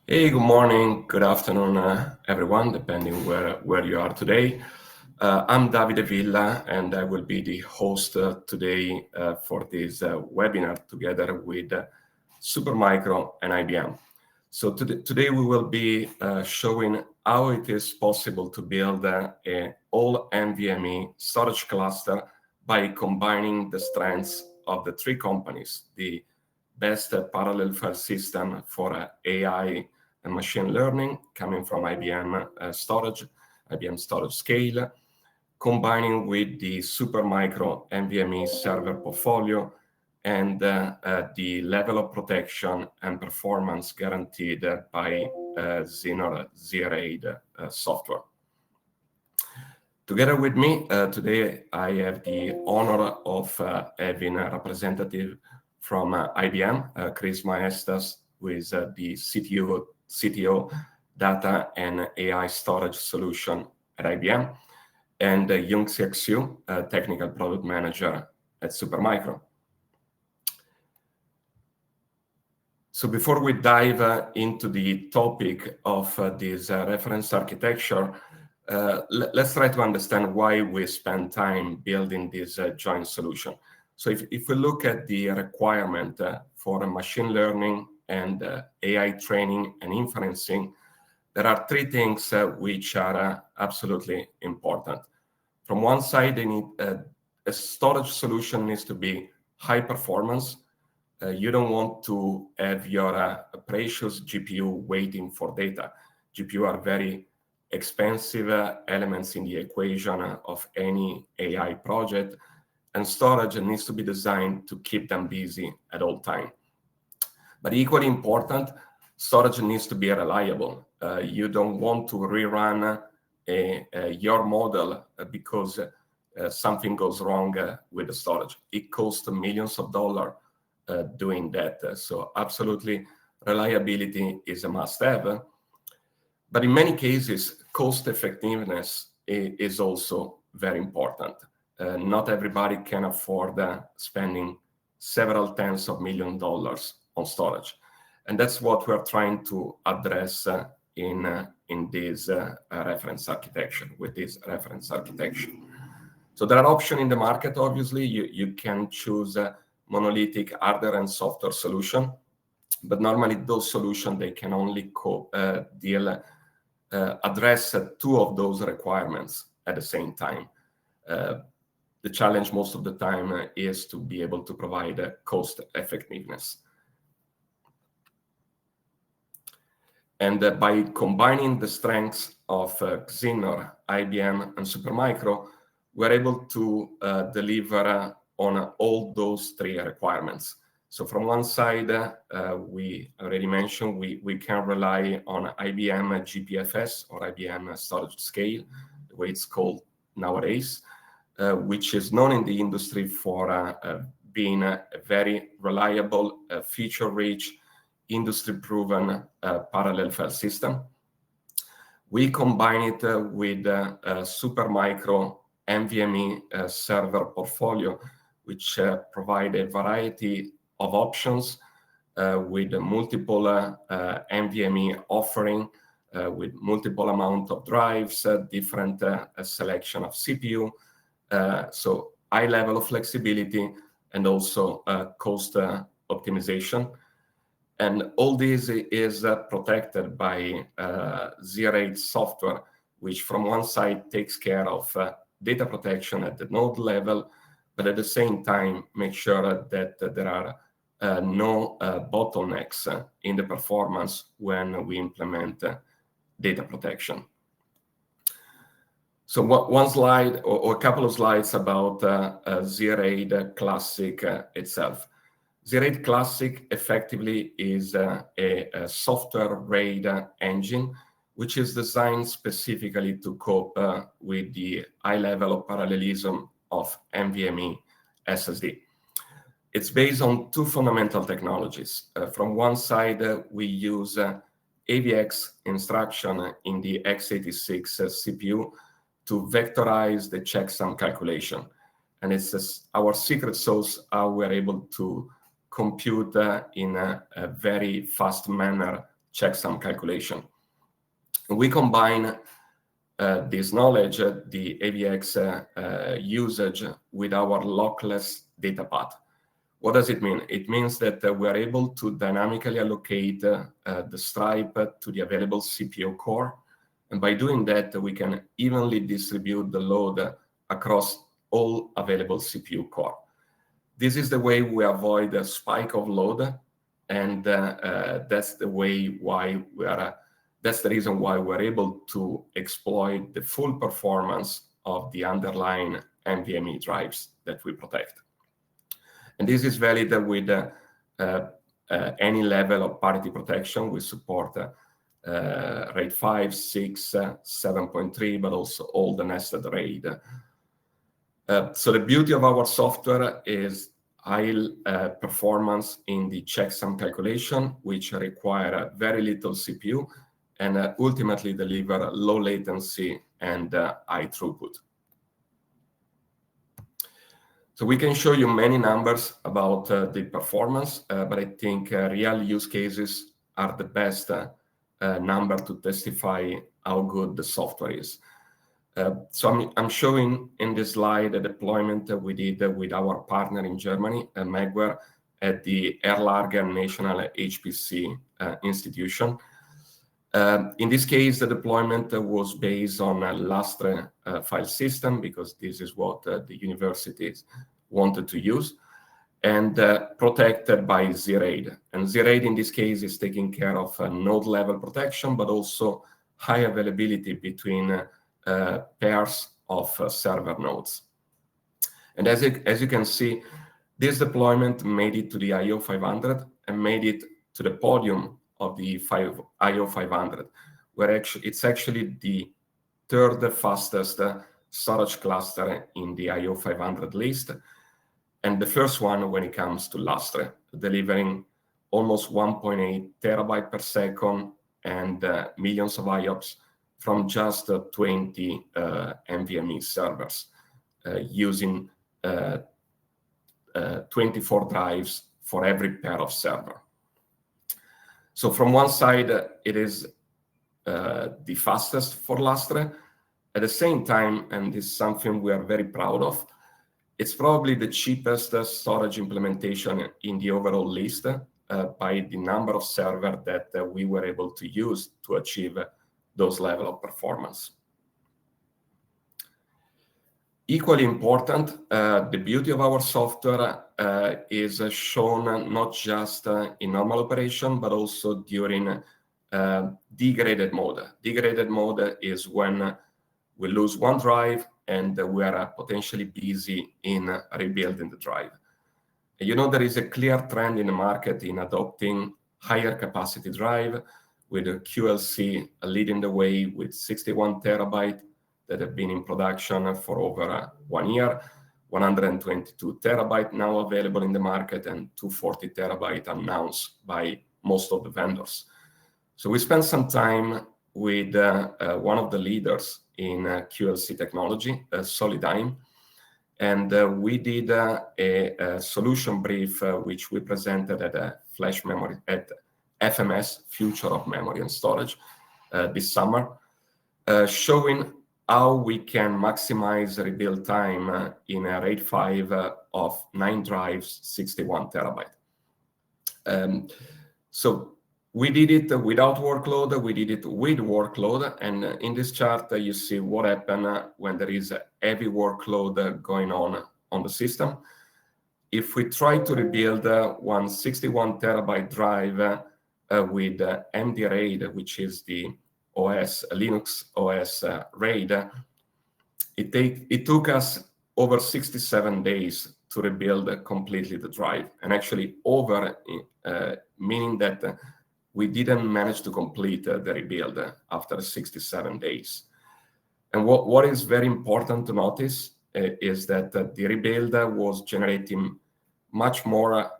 Hey, good morning, good afternoon, everyone, depending where you are today. I'm Davide Villa, and I will be the host today for this webinar together with Supermicro and IBM. So today we will be showing how it is possible to build a All-NVMe storage cluster by combining the strengths of the three companies, the best parallel file system for AI and machine learning coming from IBM IBM Storage Scale, combining with the Supermicro NVMe server portfolio and the level of protection and performance guaranteed by Xinnor xiRAID software. Together with me today, I have the honor of having a representative from IBM, Chris Maestas, who is the CTO Data and AI Storage Solution at IBM, and Junxia ZHOU, Technical Product Manager at Supermicro. So before we dive into the topic of this reference architecture, let's try to understand why we spend time building this joint solution. So if we look at the requirement for machine learning and AI training and inferencing, there are three things which are absolutely important. From one side, they need a storage solution needs to be high performance. You don't want to have your precious GPU waiting for data. GPU are very expensive elements in the equation of any AI project, and storage needs to be designed to keep them busy at all time. But equally important, storage needs to be reliable. You don't want to rerun your model because something goes wrong with the storage. It costs millions of dollars doing that. So absolutely, reliability is a must-have. But in many cases, cost effectiveness is also very important. Not everybody can afford spending several tens of millions of dollars on storage. And that's what we're trying to address in this reference architecture, with this reference architecture. So there are options in the market, obviously. You can choose a monolithic hardware and software solution, but normally those solutions, they can only address two of those requirements at the same time. The challenge most of the time is to be able to provide cost effectiveness. And by combining the strengths of Xinnor, IBM, and Supermicro, we're able to deliver on all those three requirements. So from one side, we already mentioned, we can rely on IBM GPFS or IBM Storage Scale, the way it's called nowadays, which is known in the industry for being a very reliable, feature-rich, industry-proven parallel file system. We combine it with Supermicro NVMe server portfolio, which provide a variety of options with multiple NVMe offering, with multiple amount of drives, different selection of CPU, so high level of flexibility and also cost optimization. And all this is protected by xiRAID software, which from one side takes care of data protection at the node level, but at the same time make sure that there are no bottlenecks in the performance when we implement data protection. So one slide or a couple of slides about xiRAID Classic itself. xiRAID Classic effectively is a software RAID engine, which is designed specifically to cope with the high level of parallelism of NVMe SSD. It's based on two fundamental technologies. From one side, we use AVX instruction in the x86 CPU to vectorize the checksum calculation. And it's our secret sauce how we're able to compute in a very fast manner checksum calculation. And we combine this knowledge, the AVX usage, with our lockless data path. What does it mean? It means that we are able to dynamically allocate the stripe to the available CPU core. And by doing that, we can evenly distribute the load across all available CPU core. This is the way we avoid a spike of load, and that's the reason why we're able to exploit the full performance of the underlying NVMe drives that we protect. And this is valid with any level of parity protection. We support RAID 5, 6, 7.3, but also all the nested RAID. So the beauty of our software is high performance in the checksum calculation, which require very little CPU and ultimately deliver low latency and high throughput. So we can show you many numbers about the performance, but I think real use cases are the best number to testify how good the software is. So I'm showing in this slide a deployment that we did with our partner in Germany, Megware, at the Erlangen National HPC institution. In this case, the deployment was based on a Lastre file system, because this is what the universities wanted to use, and protected by xiRAID. And xiRAID in this case is taking care of node level protection, but also high availability between pairs of server nodes. And as you can see, this deployment made it to the IO 500 and made it to the podium of the IO 500, where it's actually the third fastest storage cluster in the IO 500 list, and the first one when it comes to Lastre, delivering almost 1.8 terabyte per second and millions of IOPS from just 20 NVMe servers using 24 drives for every pair of server. So from one side, it is the fastest for Lastre. At the same time, and this is something we are very proud of, it's probably the cheapest storage implementation in the overall list by the number of servers that we were able to use to achieve those level of performance. Equally important, the beauty of our software is shown not just in normal operation, but also during degraded mode. Degraded mode is when we lose one drive and we are potentially busy in rebuilding the drive. You know, there is a clear trend in the market in adopting higher capacity drive, with a QLC leading the way with 61 terabyte that have been in production for over 1 year, 122 terabyte now available in the market, and 240 terabyte announced by most of the vendors. So we spent some time with one of the leaders in QLC technology, Solidigm, and we did a solution brief which we presented at a flash memory at FMS, Future of Memory and Storage, this summer, showing how we can maximize rebuild time in a RAID 5 of 9 drives, 61 terabyte. So we did it without workload, we did it with workload, and in this chart you see what happened when there is a heavy workload going on the system. If we try to rebuild one 61 terabyte drive with MD-RAID, which is the OS, Linux OS RAID, it took us over 67 days to rebuild completely the drive, and actually over, meaning that we didn't manage to complete the rebuild after 67 days. And what is very important to notice is that the rebuild was generating much more,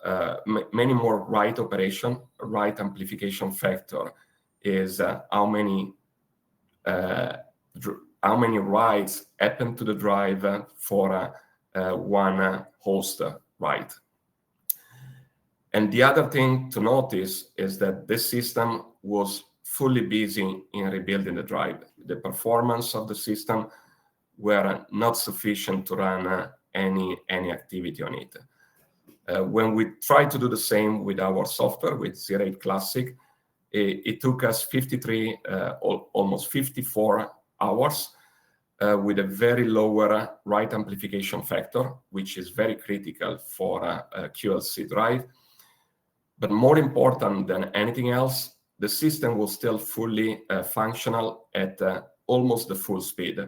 many more write operation. Write amplification factor is how many writes happen to the drive for one host write. And the other thing to notice is that this system was fully busy in rebuilding the drive. The performance of the system were not sufficient to run any activity on it. When we tried to do the same with our software, with xiRAID Classic, it took us 53, almost 54 hours with a very lower write amplification factor, which is very critical for a QLC drive. But more important than anything else, the system was still fully functional at almost the full speed,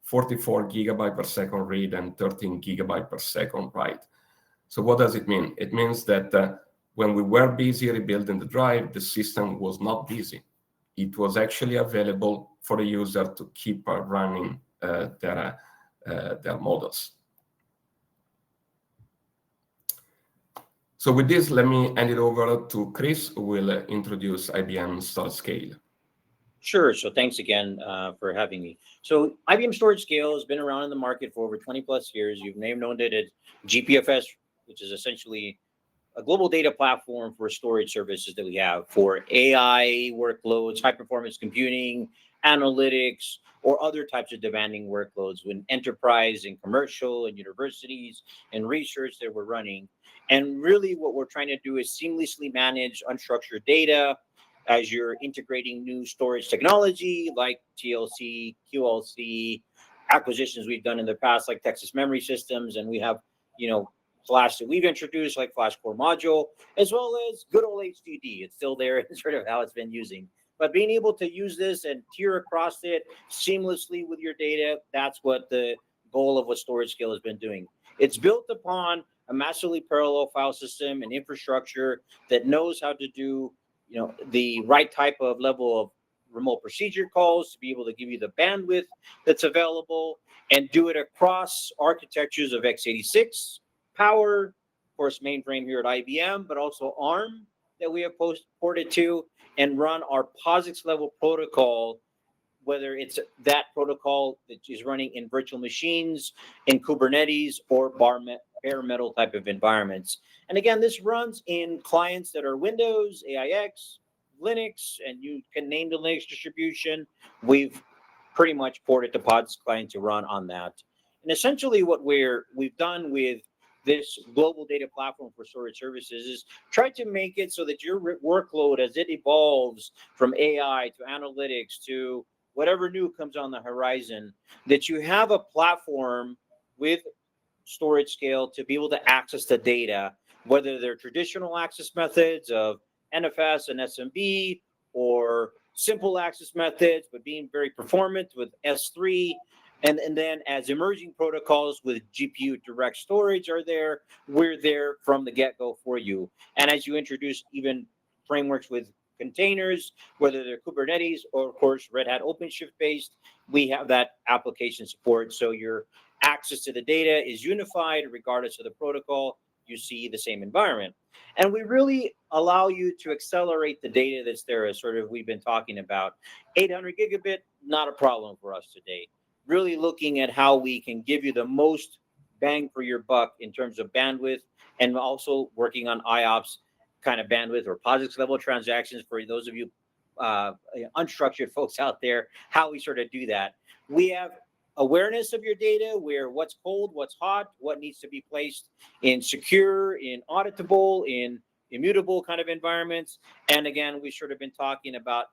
44 gigabyte per second read and 13 gigabyte per second write. So what does it mean? It means that when we were busy rebuilding the drive, the system was not busy. It was actually available for the user to keep running their models. So with this, let me hand it over to Chris, who will introduce IBM Storage Scale. Sure. So thanks again for having me. So IBM Storage Scale has been around in the market for over 20 plus years. You've known it as GPFS, which is essentially a global data platform for storage services that we have for AI workloads, high performance computing, analytics, or other types of demanding workloads when enterprise and commercial and universities and research that we're running. And really what we're trying to do is seamlessly manage unstructured data as you're integrating new storage technology like TLC, QLC, acquisitions we've done in the past like Texas Memory Systems, and we have, Flash that we've introduced like Flash Core Module, as well as good old HDD. It's still there, it's sort of how it's been using. But being able to use this and tier across it seamlessly with your data, that's what the goal of what Storage Scale has been doing. It's built upon a massively parallel file system and infrastructure that knows how to do the right type of level of remote procedure calls to be able to give you the bandwidth that's available and do it across architectures of x86, Power, of course, mainframe here at IBM, but also ARM that we have ported to, and run our POSIX level protocol, whether it's that protocol that is running in virtual machines, in Kubernetes, or bare metal type of environments. And again, this runs in clients that are Windows, AIX, Linux, and you can name the Linux distribution. We've pretty much ported the POSIX client to run on that. And essentially what we've done with this global data platform for storage services is try to make it so that your workload, as it evolves from AI to analytics to whatever new comes on the horizon, that you have a platform with Storage Scale to be able to access the data, whether they're traditional access methods of NFS and SMB, or simple access methods, but being very performant with S3. And then as emerging protocols with GPU direct storage are there, we're there from the get-go for you. And as you introduce even frameworks with containers, whether they're Kubernetes or, of course, Red Hat OpenShift based, we have that application support. So your access to the data is unified regardless of the protocol. You see the same environment. And we really allow you to accelerate the data that's there, as sort of we've been talking about. 800 gigabit, not a problem for us today. Really looking at how we can give you the most bang for your buck in terms of bandwidth, and also working on IOPS kind of bandwidth or POSIX level transactions for those of you unstructured folks out there, how we sort of do that. We have awareness of your data, where what's cold, what's hot, what needs to be placed in secure, in auditable, in immutable kind of environments. And again, we've sort of been talking about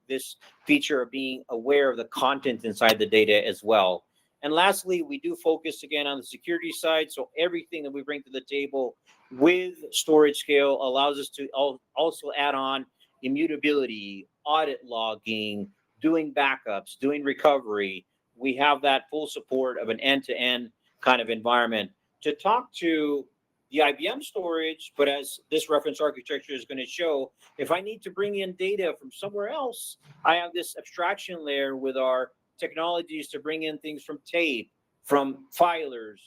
this feature of being aware of the content inside the data as well. And lastly, we do focus again on the security side. So everything that we bring to the table with Storage Scale allows us to also add on immutability, audit logging, doing backups, doing recovery. We have that full support of an end-to-end kind of environment to talk to the IBM storage, but as this reference architecture is going to show, if I need to bring in data from somewhere else, I have this abstraction layer with our technologies to bring in things from tape, from filers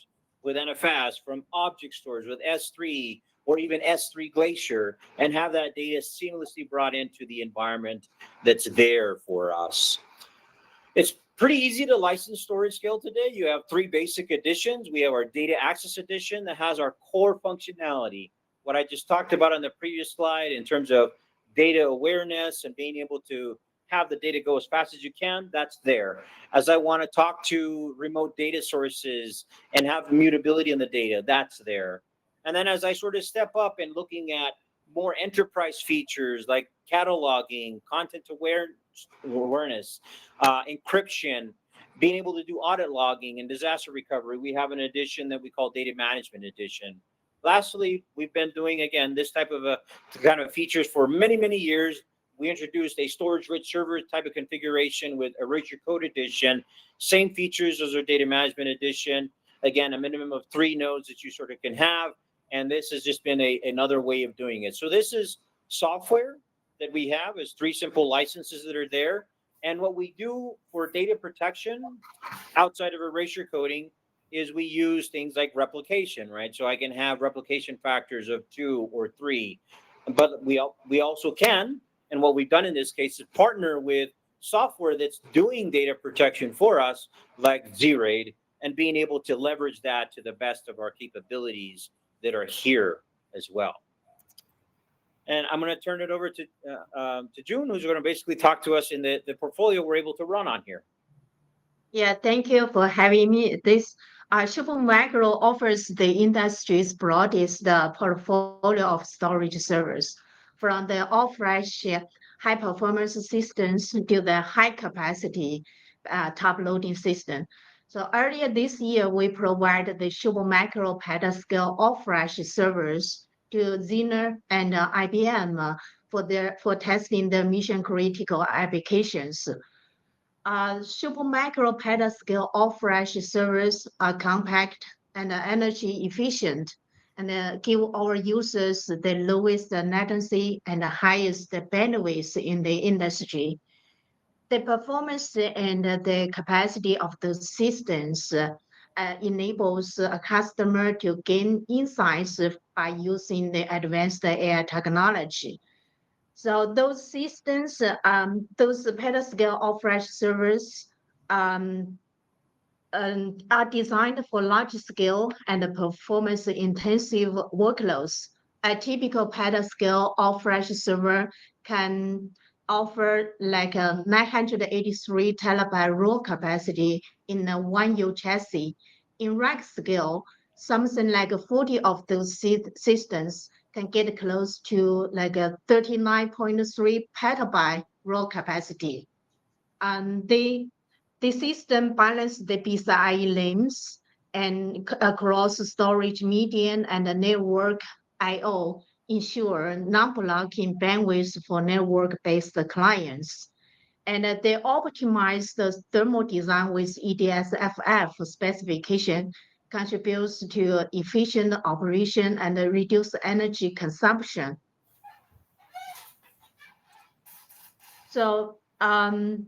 with NFS, from object storage with S3, or even S3 Glacier, and have that data seamlessly brought into the environment that's there for us. It's pretty easy to license Storage Scale today. You have 3 basic editions. We have our Data Access Edition that has our core functionality, what I just talked about on the previous slide in terms of data awareness and being able to have the data go as fast as you can, that's there. As I want to talk to remote data sources and have mutability in the data, that's there. And then as I sort of step up and looking at more enterprise features like cataloging, content awareness, encryption, being able to do audit logging and disaster recovery, we have an edition that we call Data Management Edition. Lastly, we've been doing, again, this type of a kind of features for many, many years. We introduced a storage-rich server type of configuration with Erasure Code Edition. Same features as our Data Management Edition. Again, a minimum of 3 nodes that you sort of can have. And this has just been another way of doing it. So this is software that we have is 3 simple licenses that are there. And what we do for data protection outside of erasure coding is we use things like replication, right? So I can have replication factors of 2 or 3, but we also can, and what we've done in this case is partner with software that's doing data protection for us, like xiRAID, and being able to leverage that to the best of our capabilities that are here as well. And I'm going to turn it over to June, who's going to basically talk to us in the portfolio we're able to run on here. Yeah, thank you for having me. This Supermicro offers the industry's broadest portfolio of storage servers, from the all-flash high-performance systems to the high-capacity top-loading system. So earlier this year, we provided the Supermicro petascale all-flash servers to Xinnor and IBM for testing their mission-critical applications. Supermicro petascale all-flash servers are compact and energy efficient and give our users the lowest latency and the highest bandwidth in the industry. The performance and the capacity of the systems enables a customer to gain insights by using the advanced AI technology. So those systems, those petascale all-flash servers are designed for large-scale and performance-intensive workloads. A typical petascale all-flash server can offer like a 983 terabyte raw capacity in a 1U chassis. In rack scale, something like 40 of those systems can get close to like a 39.3 petabyte raw capacity. And the system balances the PCIe lanes and across storage median and the network I/O, ensure non-blocking bandwidth for network-based clients. And they optimize the thermal design with EDSFF specification, contributes to efficient operation and reduce energy consumption. So in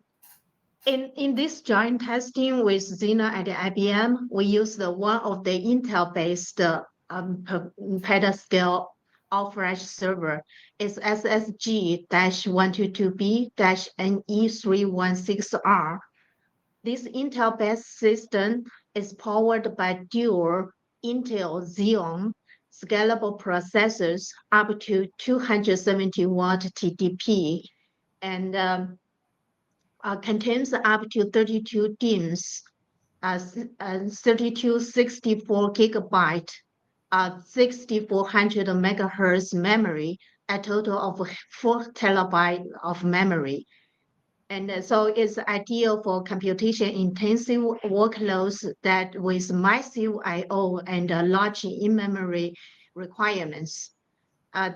this joint testing with Xinnor and IBM, we use one of the Intel-based petascale all-flash server. It's SSG-122B-NE316R. This Intel-based system is powered by dual Intel Xeon scalable processors up to 270 watt TDP and contains up to 32 DIMMs, 3264 gigabyte, 6400 megahertz memory, a total of 4 terabyte of memory. And so it's ideal for computation-intensive workloads that with massive I/O and large in-memory requirements.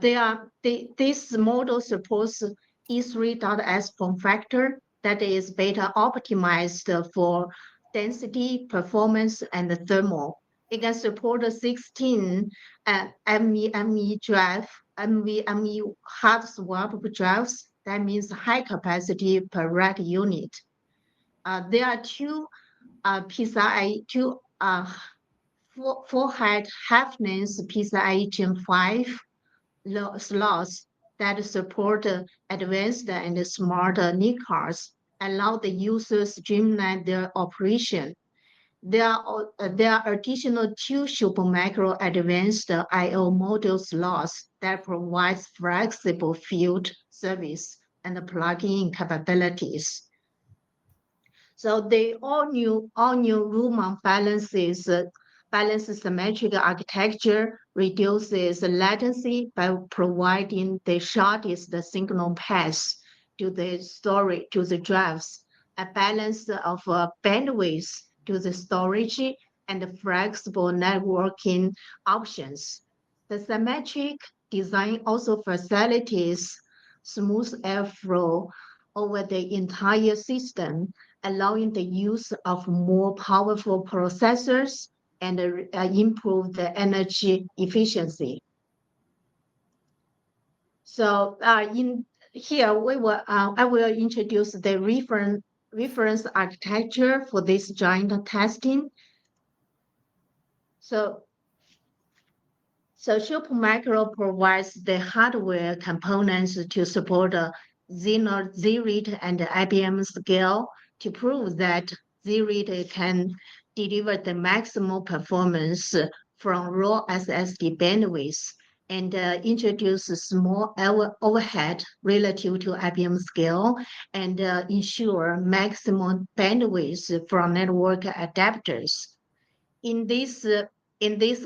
This model supports E3.S form factor that is better optimized for density, performance, and thermal. It can support 16 NVMe drive, NVMe hard swap drives. That means high capacity per rack unit. There are two PCIe, two 4-head half-length PCIe Gen 5 slots that support advanced and smart NIC cards, allow the users to streamline their operation. there are additional 2 Supermicro advanced I/O module slots that provides flexible field service and plug-in capabilities. So the all-new Riemann balances symmetric architecture, reduces latency by providing the shortest signal path to the storage to the drives, a balance of bandwidth to the storage, and flexible networking options. The symmetric design also facilitates smooth airflow over the entire system, allowing the use of more powerful processors and improve the energy efficiency. So in here, I will introduce the reference architecture for this joint testing. So Supermicro provides the hardware components to support Xinnor xiRAID and IBM Scale to prove that xiRAID can deliver the maximal performance from raw SSD bandwidth and introduce small overhead relative to IBM Scale and ensure maximum bandwidth from network adapters. In this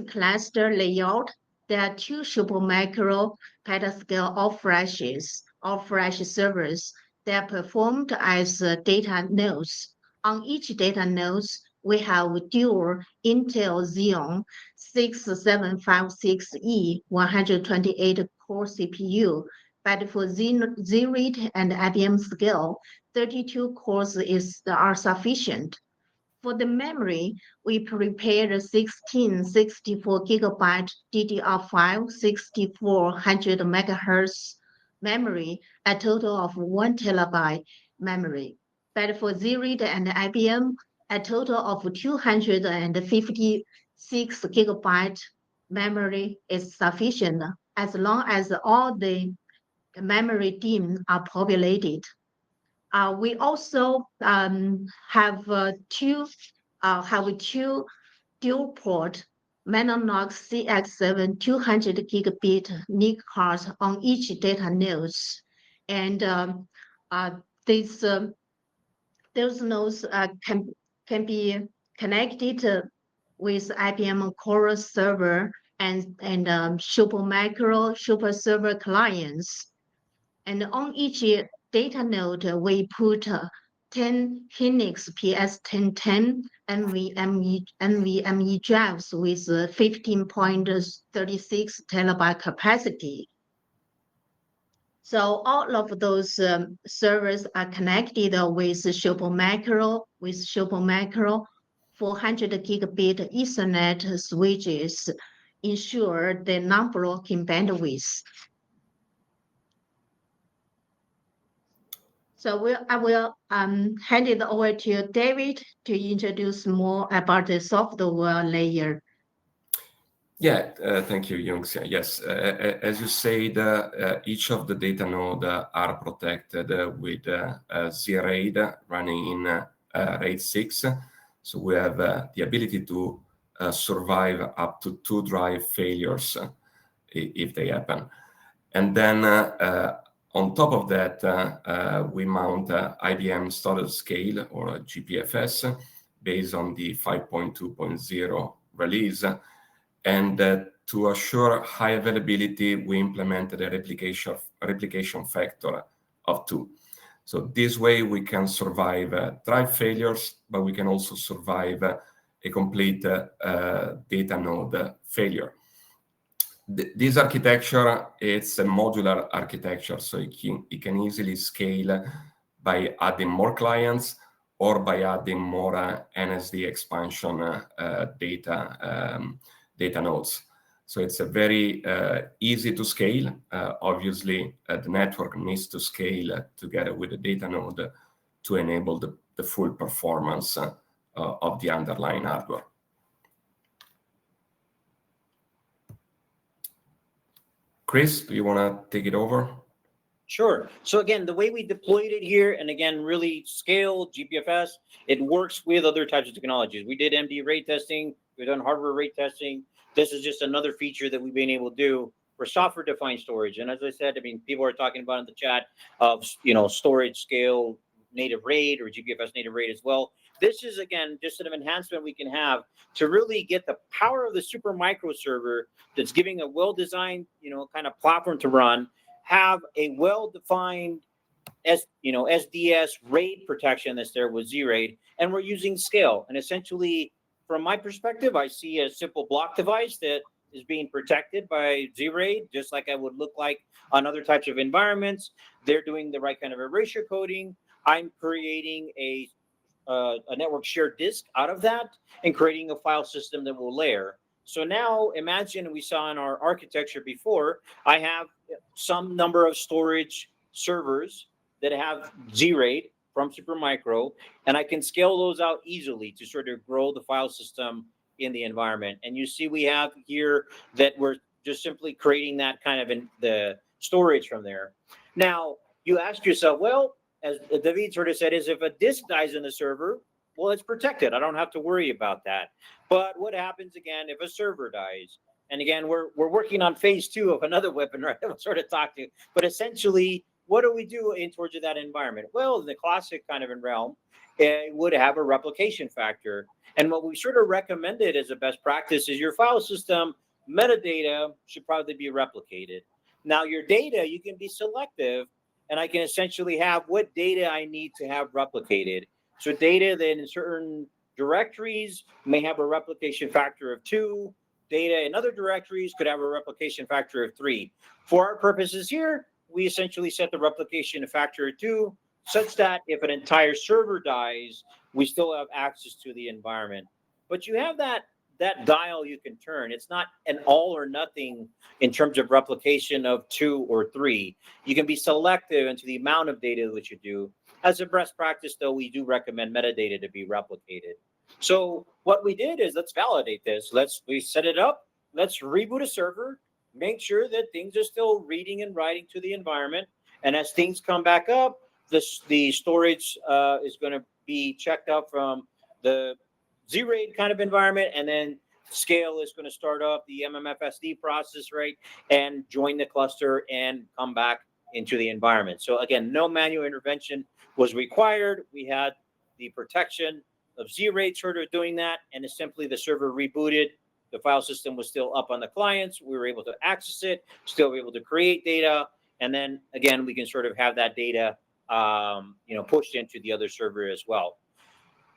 cluster layout, there are 2 Supermicro petascale all-flash servers that are performed as data nodes. On each data node, we have dual Intel Xeon 6756E 128-core CPU, but for xiRAID and IBM Scale, 32 cores are sufficient. For the memory, we prepared a 1664 gigabyte DDR5 6400 megahertz memory, a total of 1 terabyte memory. But for xiRAID and IBM, a total of 256 gigabyte memory is sufficient as long as all the memory DIMMs are populated. We also have two dual port Mellanox CX7 200 gigabit NIC cards on each data nodes, and those nodes can be connected with IBM Core server and Supermicro super server clients. And on each data node, we put 10 Hynix PS1010 NVMe drives with 15.36 terabyte capacity. So all of those servers are connected with Supermicro 400 gigabit Ethernet switches, ensure the non-blocking bandwidth. So I will hand it over to David to introduce more about the software layer. Yeah, thank you, Junxia. Yes, as you said, each of the data nodes are protected with xiRAID running in RAID 6. So we have the ability to survive up to 2 drive failures if they happen. And then on top of that, we mount IBM Storage Scale or GPFS based on the 5.2.0 release. And to assure high availability, we implemented a replication factor of 2. So this way we can survive drive failures, but we can also survive a complete data node failure. This architecture, it's a modular architecture, so it can easily scale by adding more clients or by adding more NSD expansion data nodes. So it's a very easy to scale. Obviously, the network needs to scale together with the data node to enable the full performance of the underlying hardware. Chris, do you want to take it over? Sure. So again, the way we deployed it here, and again, really scale GPFS, it works with other types of technologies. We did MD RAID testing. We've done hardware RAID testing. This is just another feature that we've been able to do for software-defined storage. And as I said, I mean, people are talking about in the chat of, storage scale native RAID or GPFS native RAID as well. This is, again, just an enhancement we can have to really get the power of the Supermicro server that's giving a well-designed, kind of platform to run, have a well-defined SDS RAID protection that's there with xiRAID, and we're using scale. And essentially, from my perspective, I see a simple block device that is being protected by xiRAID, just like I would look like on other types of environments. They're doing the right kind of erasure coding. I'm creating a network shared disk out of that and creating a file system that will layer. So now imagine we saw in our architecture before, I have some number of storage servers that have xiRAID from Supermicro, and I can scale those out easily to sort of grow the file system in the environment. And you see we have here that we're just simply creating that kind of in the storage from there. Now, you ask yourself, well, as Davide sort of said, is if a disk dies in the server, well, it's protected. I don't have to worry about that. But what happens again if a server dies? And again, we're working on phase 2 of another weapon, right? That we'll sort of talk to. But essentially, what do we do in towards that environment? Well, in the classic kind of realm, it would have a replication factor. And what we sort of recommended as a best practice is your file system metadata should probably be replicated. Now, your data, you can be selective, and I can essentially have what data I need to have replicated. So data that in certain directories may have a replication factor of 2. Data in other directories could have a replication factor of 3. For our purposes here, we essentially set the replication factor of 2 such that if an entire server dies, we still have access to the environment. But you have that dial you can turn. It's not an all or nothing in terms of replication of 2 or 3. You can be selective into the amount of data that you do. As a best practice, though, we do recommend metadata to be replicated. So what we did is let's validate this. We set it up. Let's reboot a server, make sure that things are still reading and writing to the environment. And as things come back up, the storage is going to be checked up from the xiRAID kind of environment, and then scale is going to start up the MMFSD process, right, and join the cluster and come back into the environment. So again, no manual intervention was required. We had the protection of xiRAID sort of doing that, and it's simply the server rebooted. The file system was still up on the clients. We were able to access it, still able to create data, and then again, we can sort of have that data, pushed into the other server as well.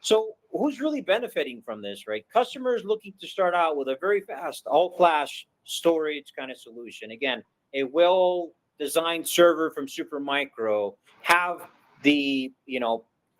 So who's really benefiting from this, right? Customers looking to start out with a very fast all-flash storage kind of solution. Again, a well-designed server from Supermicro, have the,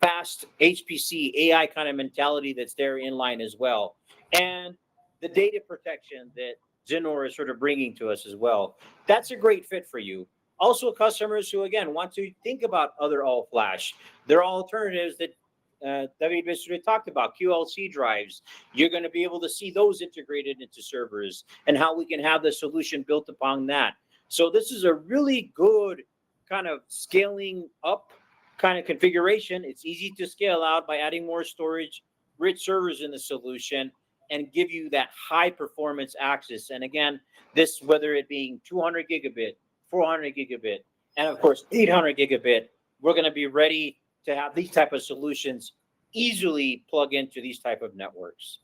fast HPC AI kind of mentality that's there in line as well. And the data protection that Xinnor is sort of bringing to us as well. That's a great fit for you. Also, customers who, again, want to think about other all-flash. There are alternatives that Davide sort of talked about, QLC drives. You're going to be able to see those integrated into servers and how we can have the solution built upon that. So this is a really good kind of scaling up kind of configuration. It's easy to scale out by adding more storage, rich servers in the solution, and give you that high performance access. And again, this, whether it being 200 gigabit, 400 gigabit, and of course 800 gigabit, we're going to be ready to have these type of solutions easily plug into these type of networks.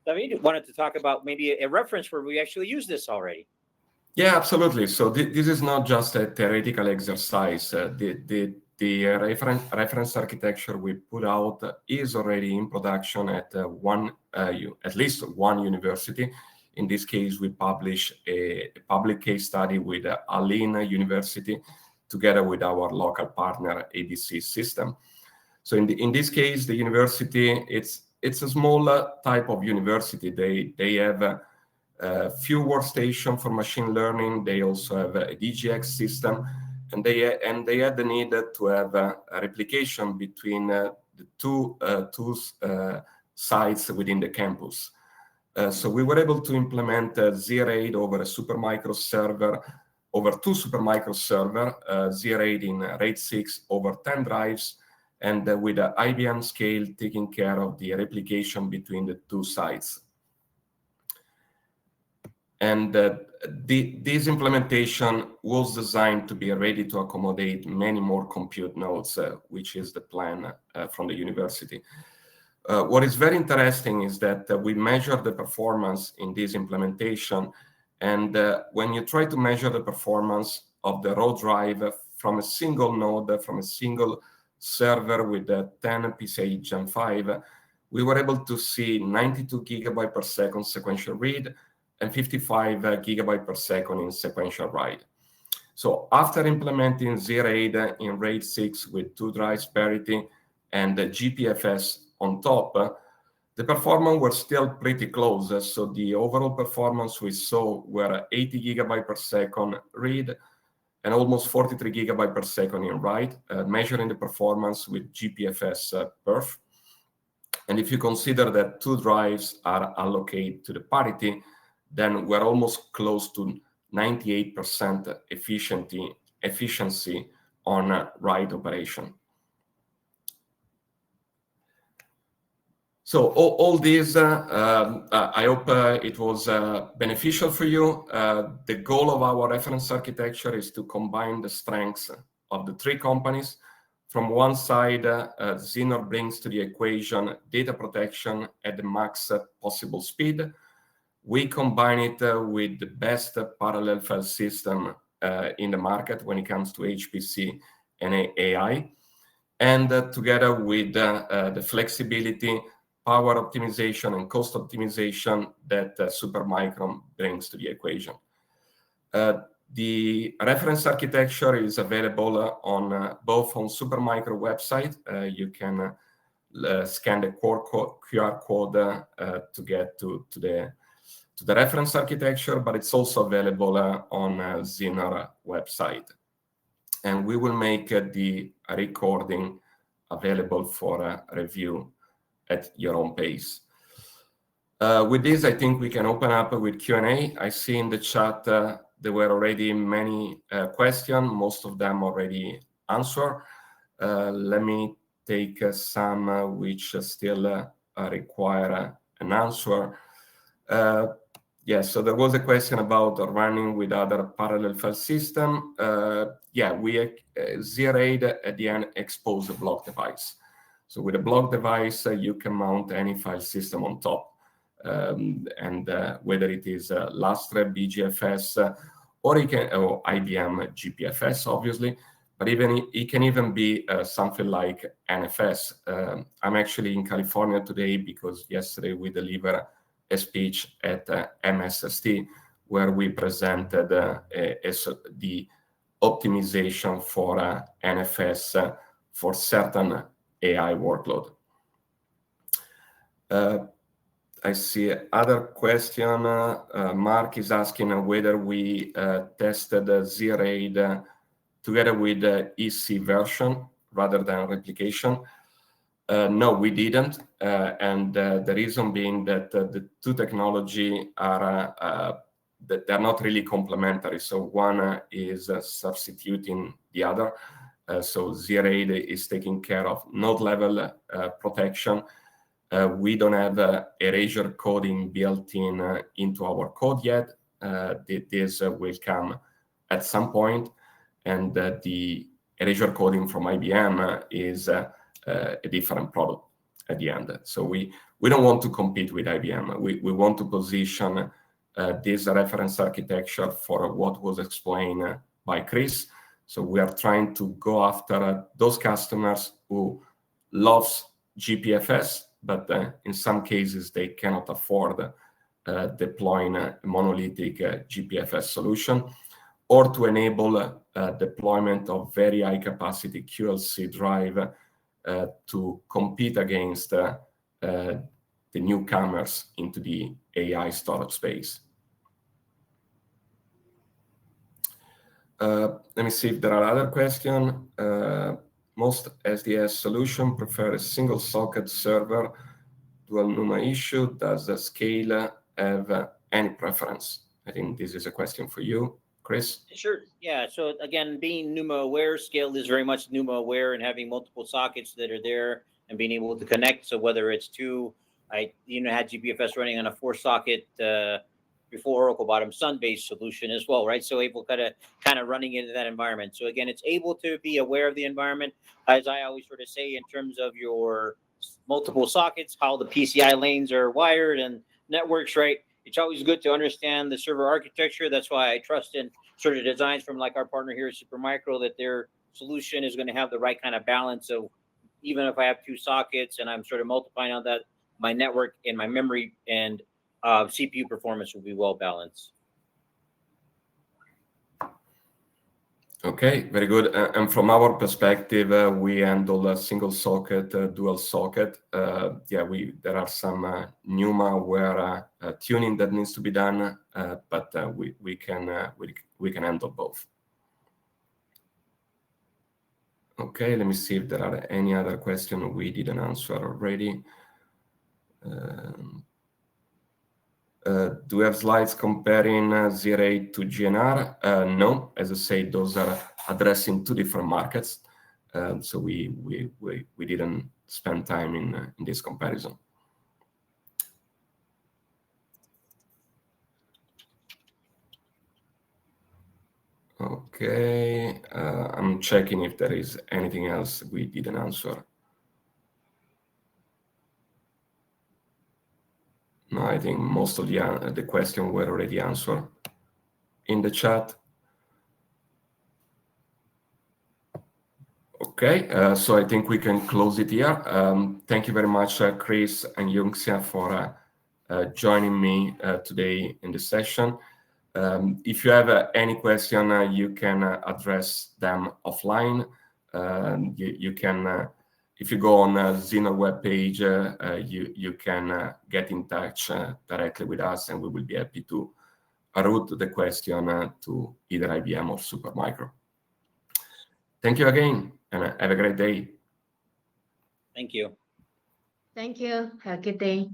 David wanted to talk about maybe a reference where we actually use this already. Yeah, absolutely. So this is not just a theoretical exercise. The reference architecture we put out is already in production at at least one university. In this case, we publish a public case study with Aalen University, together with our local partner ABC System. So in this case, the university, it's a smaller type of university. They have a few workstations for machine learning. They also have a DGX system, and they had the need to have a replication between the two sites within the campus. So we were able to implement xiRAID over a Supermicro server over 2 Supermicro server, xiRAID in RAID 6 over 10 drives, and with the IBM Scale taking care of the replication between the 2 sites. And this implementation was designed to be ready to accommodate many more compute nodes, which is the plan from the university. What is very interesting is that we measure the performance in this implementation, and when you try to measure the performance of the raw drive from a single node, from a single server with a 10 PCIe Gen 5, we were able to see 92 GB per second sequential read and 55 GB per second in sequential write. So after implementing xiRAID in RAID 6 with 2 drives parity and the GPFS on top, the performance was still pretty close. So the overall performance we saw were 80 GB per second read and almost 43 GB per second in write, measuring the performance with GPFS perf. And if you consider that 2 drives are allocated to the parity, then we're almost close to 98% efficiency on write operation. So all these, I hope it was beneficial for you. The goal of our reference architecture is to combine the strengths of the 3 companies. From one side, Xinnor brings to the equation data protection at the max possible speed. We combine it with the best parallel file system in the market when it comes to HPC and AI, and together with the flexibility, power optimization, and cost optimization that Supermicro brings to the equation. The reference architecture is available on both on Supermicro website. You can scan the QR code to get to the reference architecture, but it's also available on Xinnor website. And we will make the recording available for review at your own pace. With this, I think we can open up with Q&A. I see in the chat there were already many questions, most of them already answered. Let me take some which still require an answer. Yes, so there was a question about running with other parallel file system. Yeah, xiRAID at the end expose a block device. So with a block device, you can mount any file system on top. And whether it is Lustre, BGFS, or IBM GPFS, obviously, but even it can even be something like NFS. I'm actually in California today because yesterday we delivered a speech at MSST where we presented the optimization for NFS for certain AI workload. I see other question. Mark is asking whether we tested xiRAID together with the EC version rather than replication. No, we didn't. And the reason being that the 2 technology are that they're not really complementary. So one is substituting the other. So xiRAID is taking care of node level protection. We don't have erasure coding built into our code yet. This will come at some point. And the erasure coding from IBM is a different product at the end. So we don't want to compete with IBM. We want to position this reference architecture for what was explained by Chris. So we are trying to go after those customers who loves GPFS, but in some cases they cannot afford deploying a monolithic GPFS solution, or to enable deployment of very high capacity QLC drive to compete against the newcomers into the AI storage space. Let me see if there are other questions. Most SDS solution prefer a single socket server, dual NUMA issue. Does the scale have any preference? I think this is a question for you, Chris? Sure. Yeah. So again, being NUMA aware, Scale is very much NUMA aware, and having multiple sockets that are there and being able to connect. So whether it's I had GPFS running on a 4-socket before Oracle bottom Sun-based solution as well, right? So able kind of running into that environment. So again, it's able to be aware of the environment, as I always sort of say, in terms of your multiple sockets, how the PCI lanes are wired and networks, right? It's always good to understand the server architecture. That's why I trust in sort of designs from like our partner here at Supermicro, that their solution is going to have the right kind of balance of, even if I have 2 sockets and I'm sort of multiplying on that, my network and my memory and CPU performance will be well balanced. Okay, very good. And from our perspective, we handle a single socket, dual socket. There are some NUMA where tuning that needs to be done, but we can handle both. Okay, let me see if there are any other questions we didn't answer already. Do we have slides comparing xiRAID to GNR? No, as I say, those are addressing 2 different markets. So we didn't spend time in this comparison. Okay, I'm checking if there is anything else we didn't answer. No, I think most of the questions were already answered in the chat. Okay, so I think we can close it here. Thank you very much, Chris and Junxia, for joining me today in the session. If you have any question, you can address them offline. You can, if you go on Xinnor webpage, you can get in touch directly with us, and we will be happy to route the question to either IBM or Supermicro. Thank you again, and have a great day. Thank you. Thank you. Have a good day.